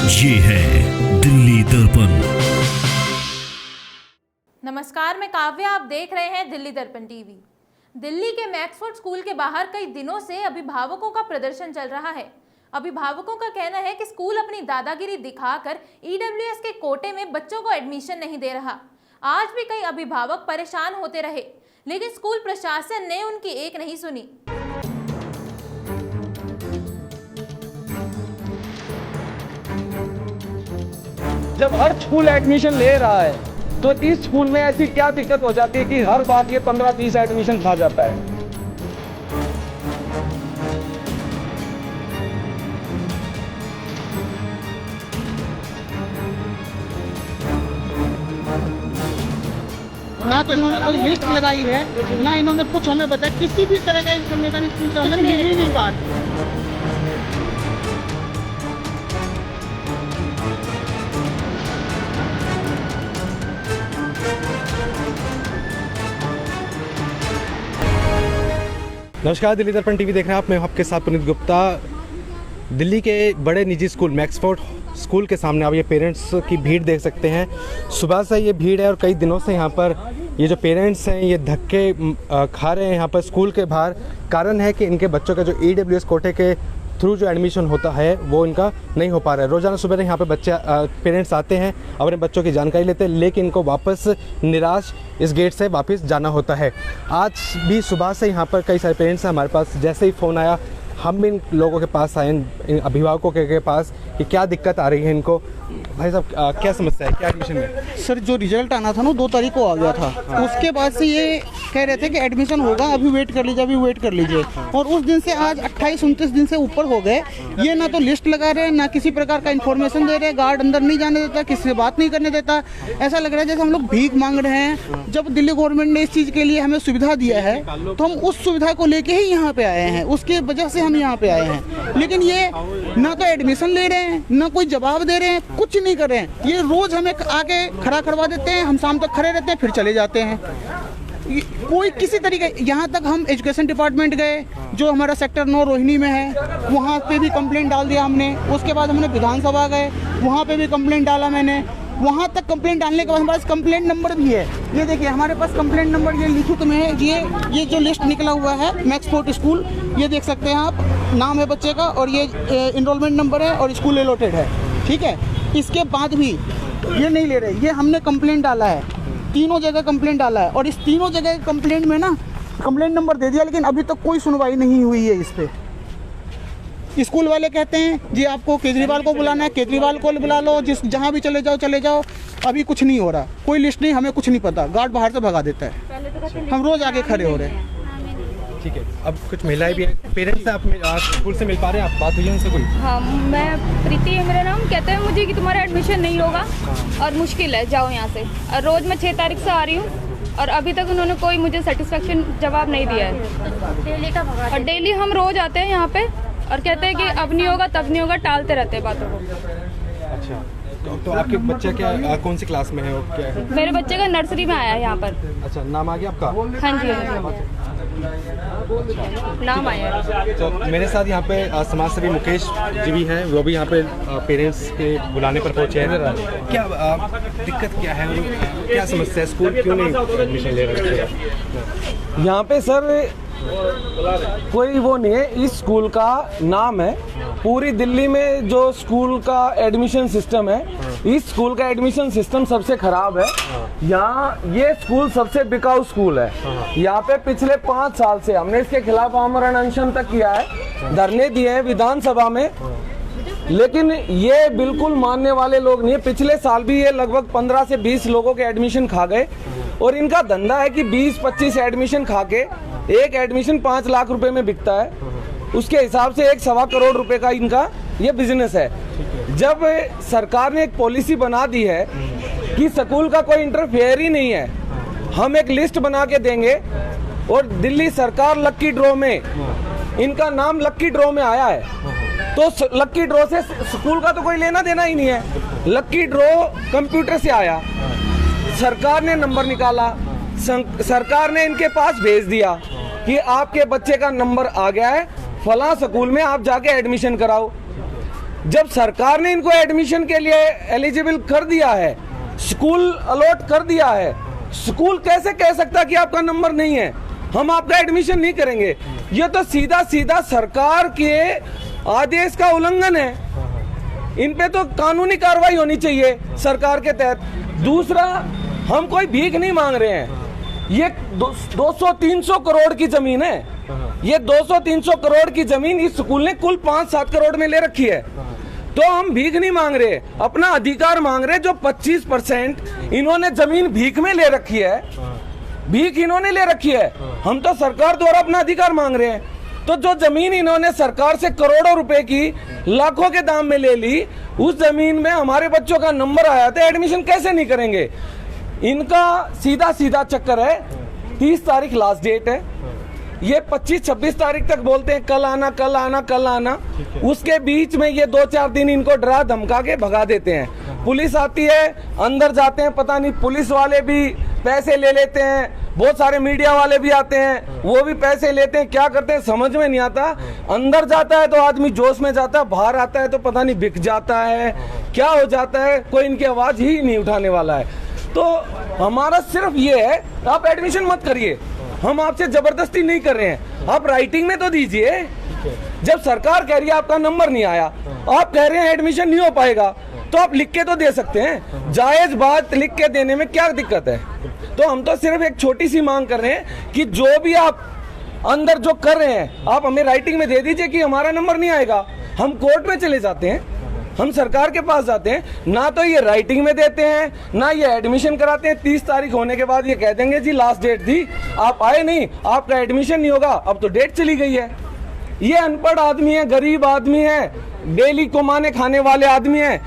ये है दिल्ली दर्पण। नमस्कार, मैं काव्या, आप देख रहे हैं दिल्ली दर्पण टीवी। दिल्ली के मैक्सफोर्ड स्कूल के बाहर कई दिनों से अभिभावकों का प्रदर्शन चल रहा है। अभिभावकों का कहना है कि स्कूल अपनी दादागिरी दिखाकर ईडब्ल्यूएस के कोटे में बच्चों को एडमिशन नहीं दे रहा। आज भी कई अभिभावक परेशान होते रहे, लेकिन स्कूल प्रशासन ने उनकी एक नहीं सुनी। जब हर स्कूल एडमिशन ले रहा है तो इस स्कूल में ऐसी क्या दिक्कत हो जाती है कि हर बार ये 15-20 एडमिशन खा जाता है। ना तो इन्होंने कोई लिस्ट लगाई है, ना इन्होंने कुछ हमें बताया। किसी भी तरह का इन्फॉर्मेशन स्कूल से हमें मिल ही नहीं पाती। नमस्कार, दिल्ली दर्पण टीवी देख रहे हैं आप। मैं आपके साथ पुनीत गुप्ता। दिल्ली के बड़े निजी स्कूल मैक्सफोर्ड स्कूल के सामने आप ये पेरेंट्स की भीड़ देख सकते हैं। सुबह से ये भीड़ है और कई दिनों से यहाँ पर ये जो पेरेंट्स हैं ये धक्के खा रहे हैं यहाँ पर स्कूल के बाहर। कारण है कि इनके बच्चों का जो ईडब्ल्यूएस कोटे के थ्रू जो एडमिशन होता है वो इनका नहीं हो पा रहा है। रोज़ाना सुबह यहाँ पे बच्चे पेरेंट्स आते हैं, अपने बच्चों की जानकारी लेते हैं, लेकिन इनको वापस निराश इस गेट से वापस जाना होता है। आज भी सुबह से यहाँ पर कई सारे पेरेंट्स हैं हमारे पास। जैसे ही फ़ोन आया हम भी इन लोगों के पास आए, इन अभिभावकों के पास कि क्या दिक्कत आ रही है इनको। भाई साहब, क्या समस्या है, क्या एडमिशन में? सर, जो रिजल्ट आना था ना 2 तारीख को आ गया था। उसके बाद से ये कह रहे थे कि एडमिशन होगा, अभी वेट कर लीजिए, अभी वेट कर लीजिए। और उस दिन से आज 28-29 दिन से ऊपर हो गए। ये ना तो लिस्ट लगा रहे हैं, ना किसी प्रकार का इन्फॉर्मेशन दे रहे हैं। गार्ड अंदर नहीं जाने देता, किसी से बात नहीं करने देता। ऐसा लग रहा है जैसे हम लोग भीख मांग रहे हैं। जब दिल्ली गवर्नमेंट ने इस चीज़ के लिए हमें सुविधा दिया है तो हम उस सुविधा को लेके ही यहाँ पे आए हैं, उसकी वजह से हम यहाँ पे आए हैं। लेकिन ये ना तो एडमिशन ले रहे हैं, ना कोई जवाब दे रहे हैं, कुछ नहीं कर रहे हैं। ये रोज हमें आके खड़ा करवा देते हैं, हम शाम तक खड़े रहते हैं, फिर चले जाते हैं। कोई किसी तरीके, यहाँ तक हम एजुकेशन डिपार्टमेंट गए जो हमारा सेक्टर 9 रोहिणी में है, वहाँ पे भी कंप्लेंट डाल दिया हमने। उसके बाद हमने विधानसभा गए, वहाँ पे भी कंप्लेंट डाला मैंने। वहाँ तक कंप्लेंट डालने के बाद हमारे पास कंप्लेंट नंबर भी है। ये देखिए हमारे पास कंप्लेंट नंबर ये लिखित में है। ये जो लिस्ट निकला हुआ है मैक्सफोर्ड स्कूल, ये देख सकते हैं आप। नाम है बच्चे का और ये इनरोलमेंट नंबर है और स्कूल अलॉटेड है, ठीक है। इसके बाद भी ये नहीं ले रहे। ये हमने कंप्लेंट डाला है, तीनों जगह कंप्लेंट डाला है और इस तीनों जगह कंप्लेंट में ना कंप्लेंट नंबर दे दिया, लेकिन अभी तक कोई सुनवाई नहीं हुई है इस पे। स्कूल वाले कहते हैं जी आपको केजरीवाल को बुलाना है, केजरीवाल को बुला लो, जहाँ भी चले जाओ। अभी कुछ नहीं हो रहा, कोई लिस्ट नहीं, हमें कुछ नहीं पता। गार्ड बाहर से भगा देता है, हम रोज आगे खड़े हो रहे हैं। ठीक है, अब कुछ महिलाएं भी हैं, पेरेंट्स से आप स्कूल से मिल पा रहे हैं? आप बात हुई उनसे कोई? हाँ, मैं प्रीति है मेरा नाम। कहते हैं मुझे कि तुम्हारा एडमिशन नहीं होगा और मुश्किल है, जाओ यहाँ से। और रोज़ मैं 6 तारीख से आ रही हूँ और अभी तक उन्होंने कोई मुझे सेटिस्फेक्शन जवाब नहीं दिया है। डेली का भगा, और डेली हम रोज़ आते हैं यहाँ पे और कहते हैं कि अब नहीं होगा, तब नहीं होगा, टालते रहते हैं बातों को। अच्छा, तो आपके बच्चा क्या कौन सी क्लास में है? क्या है? मेरे बच्चे का नर्सरी में आया है यहाँ पर। अच्छा, नाम आ गया आपका? हाँ जी, नाम आया है। तो मेरे साथ यहाँ पे समाजसेवी मुकेश जी भी हैं, वो भी यहाँ पे पेरेंट्स के बुलाने पर पहुँचे हैं। क्या दिक्कत क्या है, क्या समस्या है? स्कूल क्यों नहीं एडमिशन ले रहे? यहाँ पे सर कोई वो नहीं है। इस स्कूल का नाम है, पूरी दिल्ली में जो स्कूल का एडमिशन सिस्टम है, इस स्कूल का एडमिशन सिस्टम सबसे खराब है। यहाँ ये स्कूल सबसे बिकाऊ स्कूल है। यहाँ पे पिछले 5 साल से हमने इसके खिलाफ आमरण अनशन तक किया है, धरने दिए हैं विधानसभा में, लेकिन ये बिल्कुल मानने वाले लोग नहीं है। पिछले साल भी ये लगभग 15 से 20 लोगों के एडमिशन खा गए और इनका धंधा है कि 20-25 एडमिशन खा के एक एडमिशन 5 लाख रुपए में बिकता है। उसके हिसाब से 1-1.25 करोड़ रुपए का इनका ये बिजनेस है। जब सरकार ने एक पॉलिसी बना दी है कि स्कूल का कोई इंटरफेयर ही नहीं है, हम एक लिस्ट बना के देंगे और दिल्ली सरकार लक्की ड्रॉ में, इनका नाम लक्की ड्रॉ में आया है, तो लक्की ड्रॉ से स्कूल का तो कोई लेना देना ही नहीं है। लक्की ड्रॉ कंप्यूटर से आया, सरकार ने नंबर निकाला, सरकार ने इनके पास भेज दिया कि आपके बच्चे का नंबर आ गया है, फलां स्कूल में आप जाके एडमिशन कराओ। जब सरकार ने इनको एडमिशन के लिए एलिजिबल कर दिया है, स्कूल अलॉट कर दिया है, स्कूल कैसे कह सकता कि आपका नंबर नहीं है, हम आपका एडमिशन नहीं करेंगे? ये तो सीधा सीधा सरकार के आदेश का उल्लंघन है। इन पे तो कानूनी कार्रवाई होनी चाहिए सरकार के तहत। दूसरा, हम कोई भीख नहीं मांग रहे हैं। ये 200-300 करोड़ की जमीन है। ये 200-300 करोड़ की जमीन इस स्कूल ने कुल 5-7 करोड़ में ले रखी है। तो हम भीख नहीं मांग रहे, अपना अधिकार मांग रहे। जो 25% इन्होंने जमीन भीख में ले रखी है, भीख इन्होंने ले रखी है, हम तो सरकार द्वारा अपना अधिकार मांग रहे हैं। तो जो जमीन इन्होंने सरकार से करोड़ों रुपए की लाखों के दाम में ले ली, उस जमीन में हमारे बच्चों का नंबर आया तो एडमिशन कैसे नहीं करेंगे? इनका सीधा सीधा चक्कर है। 30 तारीख लास्ट डेट है, ये 25-26 तारीख तक बोलते हैं कल आना कल आना कल आना। उसके बीच में ये 2-4 दिन इनको डरा धमका के भगा देते हैं। पुलिस आती है, अंदर जाते हैं, पता नहीं पुलिस वाले भी पैसे ले लेते हैं, बहुत सारे मीडिया वाले भी आते हैं, वो भी पैसे लेते हैं, क्या करते हैं समझ में नहीं आता। अंदर जाता है तो आदमी जोश में जाता है, बाहर आता है तो पता नहीं बिक जाता है, क्या हो जाता है, कोई इनकी आवाज ही नहीं उठाने वाला है। तो हमारा सिर्फ ये है, आप एडमिशन मत करिए, हम आपसे जबरदस्ती नहीं कर रहे हैं, आप राइटिंग में तो दीजिए। जब सरकार कह रही है आपका नंबर नहीं आया, आप कह रहे हैं एडमिशन नहीं हो पाएगा, तो आप लिख के तो दे सकते हैं। जायज बात लिख के देने में क्या दिक्कत है? तो हम तो सिर्फ एक छोटी सी मांग कर रहे हैं कि जो भी आप अंदर जो कर रहे हैं, आप हमें राइटिंग में दे दीजिए कि हमारा नंबर नहीं आएगा। हम कोर्ट में चले जाते हैं, हम सरकार के पास जाते हैं, ना तो ये राइटिंग में देते हैं, ना ये एडमिशन कराते हैं। 30 तारीख होने के बाद ये कह देंगे जी लास्ट डेट थी, आप आए नहीं, आपका एडमिशन नहीं होगा। अब तो डेट चली गई है। ये अनपढ़ आदमी है, गरीब आदमी है, डेली कमाने खाने वाले आदमी है।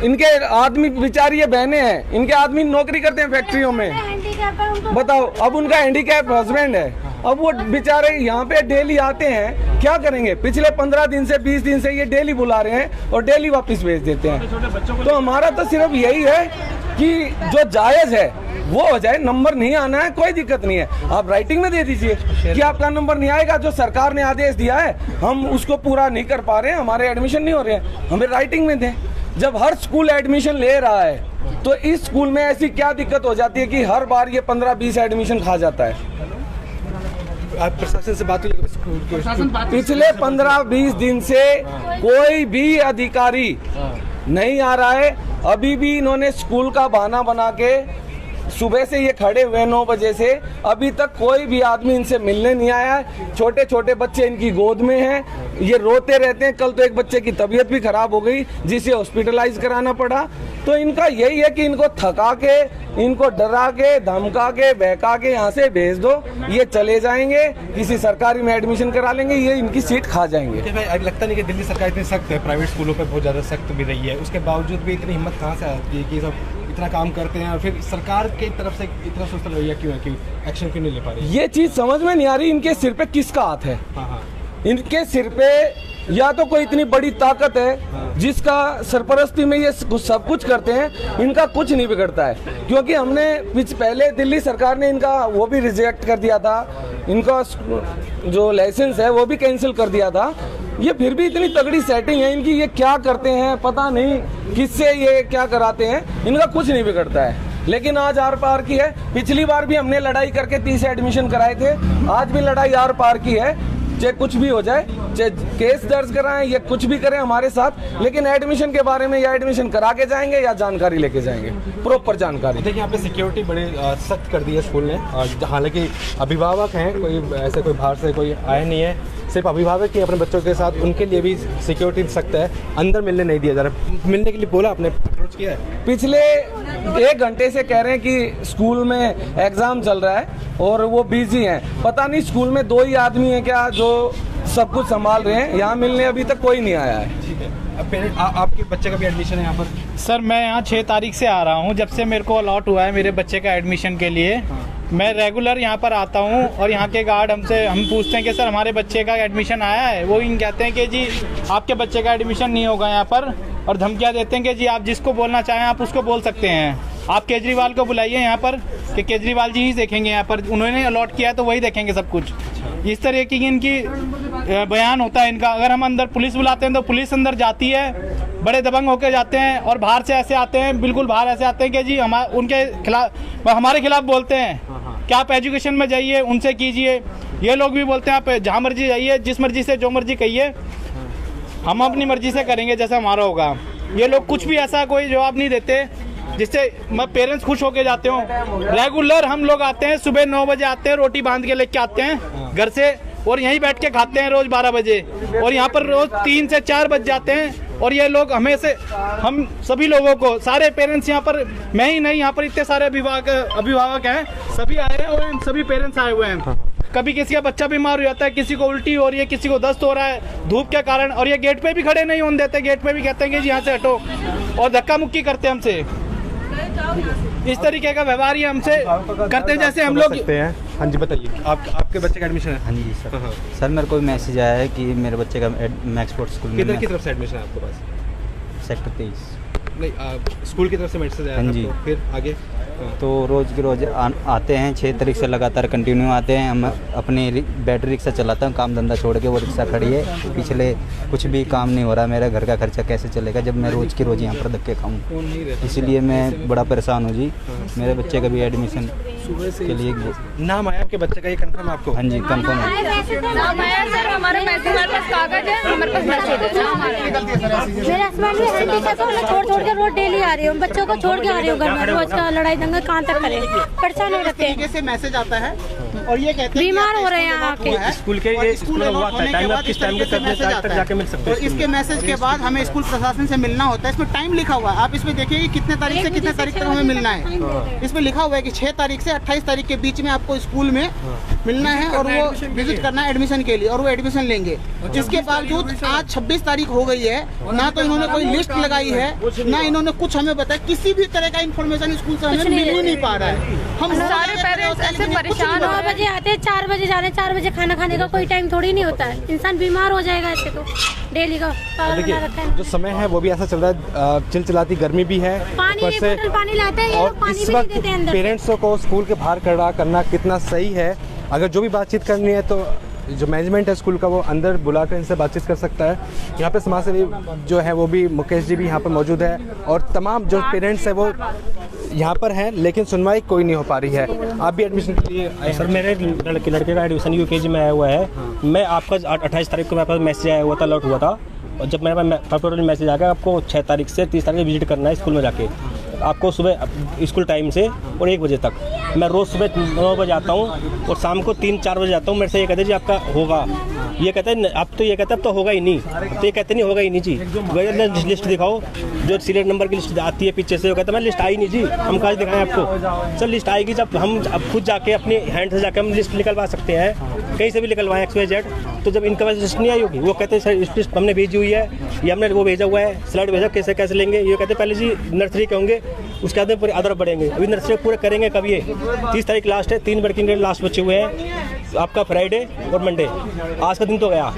इनके आदमी बेचारी ये बहनें हैं, इनके आदमी नौकरी करते हैं फैक्ट्रियों में। बताओ, अब उनका हैंडीकैप हस्बैंड है, अब वो बेचारे यहाँ पे डेली आते हैं, क्या करेंगे? पिछले 15 दिन से 20 दिन से ये डेली बुला रहे हैं और डेली वापस भेज देते हैं। तो हमारा तो सिर्फ यही है कि जो जायज है वो हो जाए। नंबर नहीं आना है, कोई दिक्कत नहीं है, आप राइटिंग में दे दीजिए कि आपका नंबर नहीं आएगा। जो सरकार ने आदेश दिया है हम उसको पूरा नहीं कर पा रहे हैं, हमारे एडमिशन नहीं हो रहे हैं, हमें राइटिंग में दें। जब हर स्कूल एडमिशन ले रहा है तो इस स्कूल में ऐसी क्या दिक्कत हो जाती है कि हर बार ये 15-20 एडमिशन खा जाता है? आप प्रशासन से बात हुई? पिछले 15-20 दिन से कोई भी अधिकारी नहीं आ रहा है। अभी भी इन्होंने स्कूल का बहाना बना के सुबह से ये खड़े हुए 9 बजे से अभी तक कोई भी आदमी इनसे मिलने नहीं आया है। छोटे छोटे बच्चे इनकी गोद में हैं, ये रोते रहते हैं। कल तो एक बच्चे की तबीयत भी खराब हो गई जिसे हॉस्पिटलाइज कराना पड़ा। तो इनका यही है कि इनको थका के, इनको डरा के, धमका के, बहका के यहाँ से भेज दो, ये चले जाएंगे, किसी सरकारी में एडमिशन करा लेंगे, ये इनकी सीट खा जाएंगे। भाई लगता नहीं कि दिल्ली सरकार इतनी सख्त है, प्राइवेट स्कूलों पर बहुत ज़्यादा सख्त भी रही है, उसके बावजूद भी इतनी हिम्मत कहाँ से आती है कि सब इतना काम करते हैं और फिर सरकार की तरफ से इतना सुस्त रवैया क्यों है, कि एक्शन क्यों नहीं ले पा रही? ये चीज़ समझ में नहीं आ रही, इनके सिर पे किसका हाथ है? इनके सिर पे या तो कोई इतनी बड़ी ताकत है जिसका सरपरस्ती में ये सब कुछ करते हैं, इनका कुछ नहीं बिगड़ता है। क्योंकि हमने पहले दिल्ली सरकार ने इनका वो भी रिजेक्ट कर दिया था, इनका जो लाइसेंस है वो भी कैंसिल कर दिया था। ये फिर भी इतनी तगड़ी सेटिंग है इनकी, ये क्या करते हैं पता नहीं, किससे ये क्या कराते हैं, इनका कुछ नहीं बिगड़ता है। लेकिन आज आर पार की है। पिछली बार भी हमने लड़ाई करके 30 एडमिशन कराए थे, आज भी लड़ाई आर पार की है। चाहे कुछ भी हो जाए, चाहे केस दर्ज कराएं या कुछ भी करें हमारे साथ, लेकिन एडमिशन के बारे में या एडमिशन करा के जाएंगे या जानकारी लेके जाएंगे, प्रॉपर जानकारी। देखिए यहाँ पे सिक्योरिटी बड़े सख्त कर दी है स्कूल ने, हालांकि अभिभावक हैं, कोई ऐसे कोई बाहर से कोई आया नहीं है, सिर्फ अभिभावक ही अपने बच्चों के साथ, उनके लिए भी सिक्योरिटी सख्त है। अंदर मिलने नहीं दिया जा रहा। मिलने के लिए बोला, आपने अप्रोच किया है? पिछले 1 घंटे से कह रहे हैं कि स्कूल में एग्जाम चल रहा है और वो बिजी हैं। पता नहीं स्कूल में 2 ही आदमी हैं क्या जो सब कुछ संभाल रहे हैं, यहाँ मिलने अभी तक कोई नहीं आया है। ठीक है, अब पेरेंट आपके बच्चे का भी एडमिशन है यहाँ पर? सर मैं यहाँ 6 तारीख से आ रहा हूँ, जब से मेरे को अलॉट हुआ है मेरे बच्चे का एडमिशन के लिए। मैं रेगुलर यहाँ पर आता हूँ और यहाँ के गार्ड हम पूछते हैं कि सर हमारे बच्चे का एडमिशन आया है, वो इन कहते हैं कि जी आपके बच्चे का एडमिशन नहीं होगा यहाँ पर, और धमकियाँ देते हैं कि जी आप जिसको बोलना चाहें आप उसको बोल सकते हैं, आप केजरीवाल को बुलाइए यहाँ पर कि केजरीवाल जी ही देखेंगे यहाँ पर, उन्होंने अलॉट किया है तो वही देखेंगे सब कुछ। इस तरह की इनकी बयान होता है इनका। अगर हम अंदर पुलिस बुलाते हैं तो पुलिस अंदर जाती है, बड़े दबंग होकर जाते हैं, और बाहर से ऐसे आते हैं, बिल्कुल बाहर ऐसे आते हैं कि जी उनके खिलाफ, हमारे खिलाफ बोलते हैं कि आप एजुकेशन में जाइए, उनसे कीजिए। ये लोग भी बोलते हैं आप जहाँ मर्जी जाइए, जिस मर्जी से जो मर्जी कहिए, हम अपनी मर्जी से करेंगे जैसा हमारा होगा। ये लोग कुछ भी ऐसा कोई जवाब नहीं देते जिससे मैं पेरेंट्स खुश होके जाते हूँ। रेगुलर हम लोग आते हैं, सुबह 9 बजे आते हैं, रोटी बांध के लेके आते हैं घर से, और यहीं बैठ के खाते हैं रोज 12 बजे, और यहाँ पर रोज 3 से 4 बज जाते हैं। और ये लोग हमें से, हम सभी लोगों को, सारे पेरेंट्स यहाँ पर, मैं ही नहीं, यहाँ पर इतने सारे अभिभावक हैं, सभी आए हुए हैं, सभी पेरेंट्स आए हुए हैं। कभी किसी का बच्चा बीमार हो जाता है, किसी को उल्टी हो रही है, किसी को दस्त हो रहा है धूप के कारण, और ये गेट पे भी खड़े नहीं होने देते, गेट पे भी कहते हैं कि जी यहाँ से हटो, और धक्का मुक्की करते हैं हमसे। इस तरीके का व्यवहार ये हमसे करते हैं जैसे हम लोग। हाँ जी, बताइए आपके बच्चे का एडमिशन है? हाँ जी सर। सर मेरे को मैसेज आया है कि मेरे बच्चे का मैक्सफोर्ड स्कूल में किधर की तरफ से एडमिशन है आपके पास? सेक्टर 23। नहीं, स्कूल की तरफ से मैसेज आया? हाँ जी। तो फिर आगे? तो रोज़ के रोज़ आते हैं, 6 तारीख से लगातार कंटिन्यू आते हैं। हम अपनी बैटरी रिक्शा चलाता हूँ, काम धंधा छोड़ के, वो रिक्शा खड़ी है। पिछले कुछ भी काम नहीं हो रहा, मेरा घर का खर्चा कैसे चलेगा जब मैं रोज़ की रोज़ यहाँ पर धक्के खाऊँ। इसीलिए मैं बड़ा परेशान हूँ जी। मेरे बच्चे का भी एडमिशन के लिए नाम आया आपके बच्चे का, ये कंफर्म आपको? हाँ जी कंफर्म है। नाम आया सर, हमारे पास कागज है, हमारे पास मैसेज है, नाम आ रहा है। मेरे हस्बैंड भी है टीचर, तो मैं छोड़ के रोज डेली आ रही हूँ, बच्चों को छोड़ के आ रही हूँ घर में। रोज का लड़ाई दंगा कहाँ तक करें, परेशान हो रखे हैं। से मैसेज आता है और ये कहते हैं बीमार हो रहे हैं यहाँ के। स्कूल के ये स्कूल हुआ था, टाइम आप किस टाइम तक जाके मिल सकते हैं? इसके मैसेज के बाद हमें स्कूल प्रशासन से मिलना होता है। इसमें टाइम लिखा हुआ है, आप इसमें देखिए कि कितने तारीख से कितने तारीख तक हमें मिलना है। इसमें लिखा हुआ है कि 6 तारीख से 28 तारीख के बीच में आपको स्कूल में मिलना है और वो विजिट करना है एडमिशन के लिए, और वो एडमिशन लेंगे। जिसके बावजूद आज 26 तारीख हो गई है, ना तो इन्होंने कोई लिस्ट लगाई है, ना इन्होंने कुछ हमें बताया। किसी भी तरह का इन्फॉर्मेशन स्कूल से हमें मिल ही नहीं पा रहा है। हम सारे पेरेंट्स ऐसे परेशान। 9 बजे आते हैं, 4 बजे जा रहे हैं, 4 बजे खाना खाने का कोई टाइम थोड़ी नहीं होता है। इंसान बीमार हो जाएगा ऐसे तो डेली का। देखिए जो समय है वो भी ऐसा चल रहा है, चिलचिलाती गर्मी भी है, पानी लाते हैं और इस वक्त पेरेंट्सों को स्कूल के बाहर खड़ा करना कितना सही है। अगर जो भी बातचीत करनी है तो जो मैनेजमेंट है स्कूल का वो अंदर बुलाकर इनसे बातचीत कर सकता है। यहाँ पे समाज सेवी जो है वो भी, मुकेश जी भी यहाँ पर मौजूद है, और तमाम जो पेरेंट्स है वो यहाँ पर हैं, लेकिन सुनवाई कोई नहीं हो पा रही है। आप भी एडमिशन के लिए आए? सर मेरे लड़के का एडमिशन UKG में आया हुआ है। मैं आपका 28 तारीख को मेरे पास मैसेज आया हुआ था, अलर्ट हुआ था, और जब मेरे पास मैसेज आ गया आपको 6 तारीख से 30 तारीख विजिट करना है स्कूल में जाके, आपको सुबह स्कूल टाइम से और 1 बजे तक। मैं रोज़ सुबह 9 बजे आता हूँ और शाम को 3-4 बजे आता हूँ। मेरे से ये कहते हैं जी आपका होगा, ये कहते हैं अब तो, ये कहते हैं अब तो होगा ही नहीं, तो ये कहते नहीं होगा ही नहीं जी। लिस्ट दिखाओ, जो सीरियल नंबर की लिस्ट आती है पीछे से, वो कहते हैं मैं लिस्ट आई नहीं जी, हम कहाँ दिखाएं आपको। सर लिस्ट आएगी जब हम अब खुद जाके अपने हैंड से जाके हम लिस्ट निकलवा सकते हैं, कहीं से भी निकलवाएं XYZ। तो जब इनके पास लिस्ट नहीं आई होगी, वो कहते हैं सर इस लिस्ट हमने भेजी हुई है, ये हमने वो भेजा हुआ है, स्लाइड भेजा, कैसे लेंगे। ये कहते हैं पहले जी नर्सरी के होंगे, उसके बाद में पूरे अदर बढ़ेंगे। अभी नर्सरी पूरे करेंगे कब? ये 30 तारीख लास्ट है, 3 वर्किंग डे लास्ट बचे हुए हैं आपका, फ्राइडे और मंडे। आज का दिन तो गया,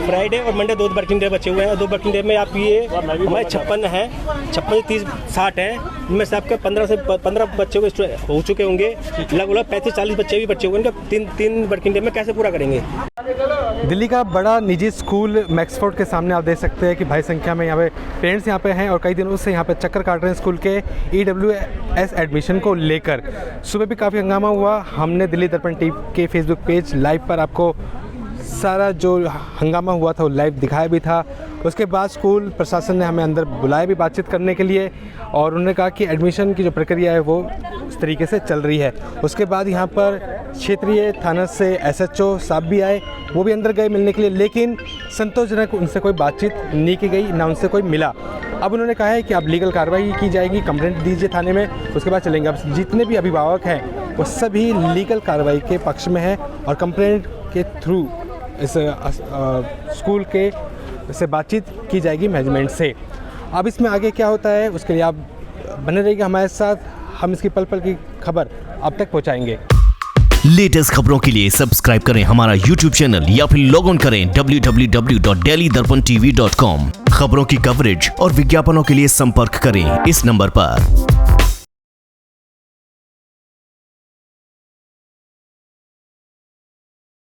फ्राइडे और मंडे 2 वर्किंग डे बचे हुए हैं। 2 वर्किंग डे में आप ये हमारे 56 हैं, 56 से 30 60 हैं, इनमें से आपके 15 बच्चे हो चुके होंगे, लगभग 35-40 बच्चे भी बचे हुए हैं। 3 वर्किंग डे में कैसे पूरा करेंगे? दिल्ली का बड़ा निजी स्कूल मैक्सफोर्ड के सामने आप देख सकते हैं कि भारी संख्या में यहाँ पे पेरेंट्स यहाँ पे हैं, और कई दिनों से यहाँ पे चक्कर काट रहे हैं स्कूल के EWS एडमिशन को लेकर। सुबह भी काफ़ी हंगामा हुआ। हमने दिल्ली दर्पण टीवी के फेसबुक पेज लाइव पर आपको सारा जो हंगामा हुआ था वो लाइव दिखाया भी था। उसके बाद स्कूल प्रशासन ने हमें अंदर बुलाया भी बातचीत करने के लिए, और उन्होंने कहा कि एडमिशन की जो प्रक्रिया है वो उस तरीके से चल रही है। उसके बाद यहाँ पर क्षेत्रीय थाना से SHO साहब भी आए, वो भी अंदर गए मिलने के लिए, लेकिन संतोषजनक उनसे कोई बातचीत नहीं की गई, ना उनसे कोई मिला। अब उन्होंने कहा है कि अब लीगल कार्रवाई की जाएगी, कंप्लेंट दीजिए थाने में, उसके बाद चलेंगे। अब जितने भी अभिभावक हैं वो सभी लीगल कार्रवाई के पक्ष में हैं, और कंप्लेंट के थ्रू इस स्कूल के से बातचीत की जाएगी मैनेजमेंट से। अब इसमें आगे क्या होता है उसके लिए आप बने रहिएगा हमारे साथ, हम इसकी पल पल की खबर अब तक पहुंचाएंगे। लेटेस्ट खबरों के लिए सब्सक्राइब करें हमारा YouTube चैनल या फिर लॉग ऑन करें www.delhidarpantv.com। खबरों की कवरेज और विज्ञापनों के लिए संपर्क करें इस नंबर पर।